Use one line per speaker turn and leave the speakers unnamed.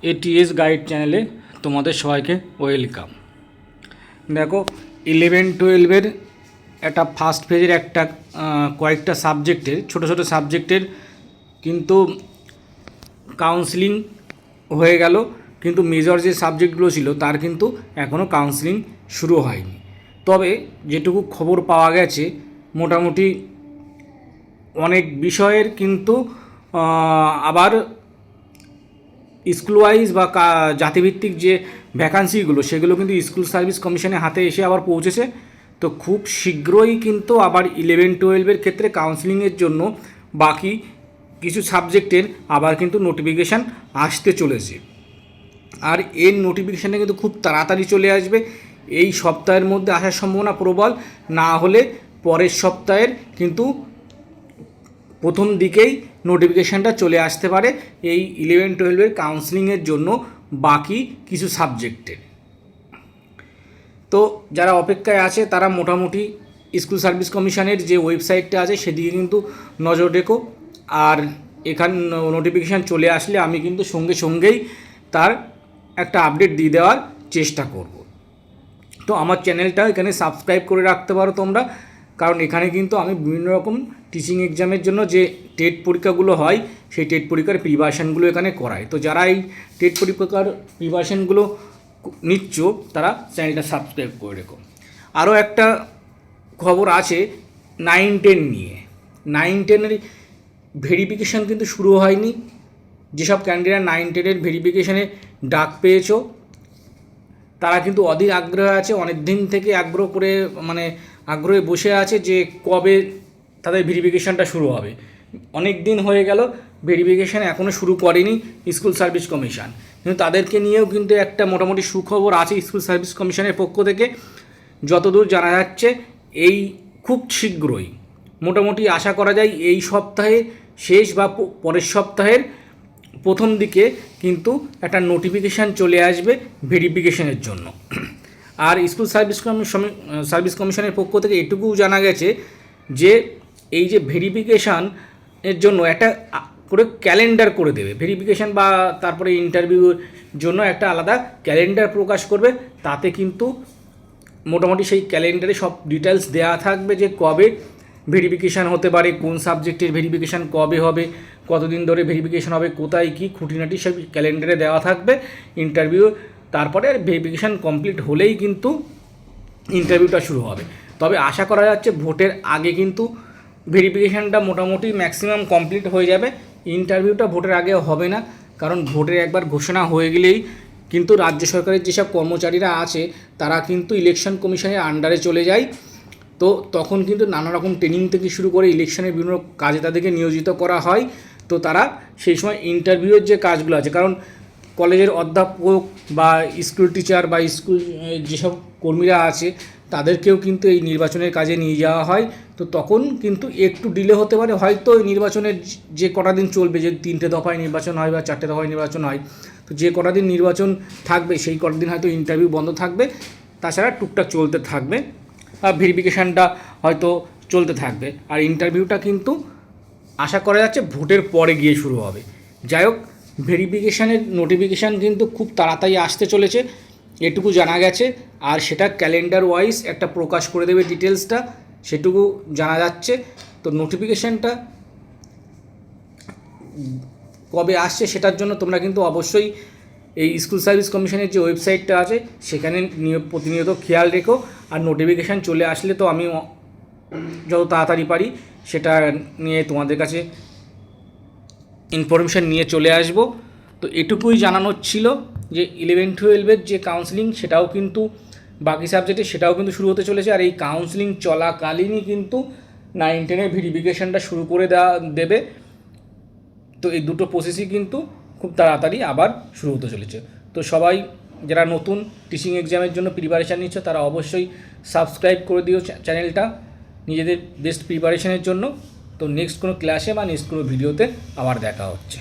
ATS guide চ্যানেলে তোমাদের সবাইকে ওয়েলকাম। দেখো 11-12 একটা ফার্স্ট ফেজের একটা কয়েকটা সাবজেক্টের ছোট ছোট সাবজেক্টের কিন্তু কাউন্সিলিং হয়ে গেল, কিন্তু মেজর যে সাবজেক্টগুলো ছিল তার কিন্তু এখনও কাউন্সিলিং শুরু হয়নি। তবে যেটুকু খবর পাওয়া গেছে মোটামুটি অনেক বিষয়ের কিন্তু আবার স্কুল ওয়াইজ বা জাতিভিত্তিক যে ভ্যাকান্সিগুলো সেগুলো কিন্তু স্কুল সার্ভিস কমিশনের হাতে এসে আবার পৌঁছেছে। তো খুব শীঘ্রই কিন্তু আবার 11-12 ক্ষেত্রে কাউন্সিলিংয়ের জন্য বাকি কিছু সাবজেক্টের আবার কিন্তু নোটিফিকেশান আসতে চলেছে। আর এর নোটিফিকেশানটা কিন্তু খুব তাড়াতাড়ি চলে আসবে, এই সপ্তাহের মধ্যে আসার সম্ভাবনা প্রবল, না হলে পরের সপ্তাহের কিন্তু প্রথম দিকেই নোটিফিকেশানটা চলে আসতে পারে এই 11-12 কাউন্সিলিংয়ের জন্য বাকি কিছু সাবজেক্টের। তো যারা অপেক্ষায় আছে তারা মোটামুটি স্কুল সার্ভিস কমিশনের যে ওয়েবসাইটটা আছে সেদিকে কিন্তু নজর রেখো। আর এখানে নোটিফিকেশান চলে আসলে আমি কিন্তু সঙ্গে সঙ্গেই তার একটা আপডেট দিয়ে দেওয়ার চেষ্টা করব। তো আমার চ্যানেলটা এখানে সাবস্ক্রাইব করে রাখতে পারো তোমরা, কারণ এখানে কিন্তু আমি বিভিন্ন রকম টিচিং এক্সামের জন্য যে টেট পরীক্ষাগুলো হয় সেই টেট পরীক্ষার প্রিপারেশানগুলো এখানে করাই। তো যারা এই টেট পরীক্ষার প্রিপারেশানগুলো নিচ্ছ তারা চ্যানেলটা সাবস্ক্রাইব করে রেখো। আরও একটা খবর আছে 9-10 নিয়ে। 9-10-এর ভেরিফিকেশান কিন্তু শুরু হয়নি। যেসব ক্যান্ডিডেট 9-10-এর ভেরিফিকেশানে ডাক পেয়েছো তারা কিন্তু অধীর আগ্রহে আছে, অনেক দিন থেকে আগ্রহে বসে আছে যে কবে তাদের ভেরিফিকেশানটা শুরু হবে। অনেক দিন হয়ে গেল ভেরিফিকেশান এখনও শুরু করেনি স্কুল সার্ভিস কমিশন, কিন্তু তাদেরকে নিয়েও কিন্তু একটা মোটামুটি সুখবর আছে স্কুল সার্ভিস কমিশনের পক্ষ থেকে। যতদূর জানা যাচ্ছে এই খুব শীঘ্রই, মোটামুটি আশা করা যায় এই সপ্তাহে শেষ বা পরের সপ্তাহের প্রথম দিকে কিন্তু একটা নোটিফিকেশান চলে আসবে ভেরিফিকেশনের জন্য। আর স্কুল সার্ভিস কমিশনের পক্ষ থেকে এটুকুও জানা গেছে যে এই যে ভেরিফিকেশানের জন্য একটা করে ক্যালেন্ডার করে দেবে, ভেরিফিকেশান বা তারপরে ইন্টারভিউর জন্য একটা আলাদা ক্যালেন্ডার প্রকাশ করবে। তাতে কিন্তু মোটামুটি সেই ক্যালেন্ডারে সব ডিটেলস দেওয়া থাকবে যে কবে ভেরিফিকেশান হতে পারে, কোন সাবজেক্টের ভেরিফিকেশান কবে হবে, কতদিন ধরে ভেরিফিকেশান হবে, কোথায় কী খুঁটিনাটি সব ক্যালেন্ডারে দেওয়া থাকবে। ইন্টারভিউ তারপরে আর ভেরিফিকেশান কমপ্লিট হলেই কিন্তু ইন্টারভিউটা শুরু হবে। তবে আশা করা যাচ্ছে ভোটের আগে কিন্তু ভেরিফিকেশানটা মোটামুটি ম্যাক্সিমাম কমপ্লিট হয়ে যাবে। ইন্টারভিউটা ভোটের আগে হবে না, কারণ ভোটের একবার ঘোষণা হয়ে গেলেই কিন্তু রাজ্য সরকারের যেসব কর্মচারীরা আছে তারা কিন্তু ইলেকশন কমিশনের আন্ডারে চলে যায়। তো তখন কিন্তু নানা রকম ট্রেনিং থেকে শুরু করে ইলেকশনের বিভিন্ন কাজে তাদেরকে নিয়োজিত করা হয়। তো তারা সেই সময় ইন্টারভিউয়ের যে কাজগুলো আছে, কারণ কলেজের অধ্যাপক বা স্কুল টিচার বা স্কুল যেসব কর্মীরা আছে তাদেরকেও কিন্তু এই নির্বাচনের কাজে নিয়ে যাওয়া হয়। তো তখন কিন্তু একটু ডিলে হতে পারে, হয়তো নির্বাচনের যে কটা দিন চলবে, যে 3টে দফায় নির্বাচন হয় বা 4টে দফায় নির্বাচন হয়, তো যে কটা দিন নির্বাচন থাকবে সেই কটা দিন হয়তো ইন্টারভিউ বন্ধ থাকবে, তাছাড়া টুকটাক চলতে থাকবে আর ভেরিফিকেশানটা হয়তো চলতে থাকবে। আর ইন্টারভিউটা কিন্তু আশা করা যাচ্ছে ভোটের পরে গিয়ে শুরু হবে। যাই হোক, ভেরিফিকেশানের নোটিফিকেশান কিন্তু খুব তাড়াতাড়ি আসতে চলেছে এটুকু জানা গেছে। আর সেটা ক্যালেন্ডার ওয়াইজ একটা প্রকাশ করে দেবে ডিটেলসটা, সেটুকু জানা যাচ্ছে। তো নোটিফিকেশানটা কবে আসছে সেটার জন্য তোমরা কিন্তু অবশ্যই এই স্কুল সার্ভিস কমিশনের যে ওয়েবসাইটটা আছে সেখানে প্রতিনিয়ত খেয়াল রেখো। আর নোটিফিকেশান চলে আসলে তো আমি যত তাড়াতাড়ি পারি সেটা নিয়ে তোমাদের কাছে ইনফরমেশান নিয়ে চলে আসব। তো এটুকুই জানানোর ছিল যে 11-12 যে কাউন্সিলিং সেটাও কিন্তু বাকি সাবজেক্টে সেটাও কিন্তু শুরু হতে চলেছে। আর এই কাউন্সিলিং চলাকালীনই কিন্তু 9-10-এর ভেরিফিকেশানটা শুরু করে দেবে। তো এই দুটো প্রসেসই কিন্তু খুব তাড়াতাড়ি আবার শুরু হতে চলেছে। তো সবাই যারা নতুন টিচিং এক্সামের জন্য প্রিপারেশান নিচ্ছ তারা অবশ্যই সাবস্ক্রাইব করে দিও চ্যানেলটা নিজেদের বেস্ট প্রিপারেশানের জন্য। তো নেক্সট কোনো ক্লাসে বা নেক্সট কোনো ভিডিওতে আবার দেখা হচ্ছে।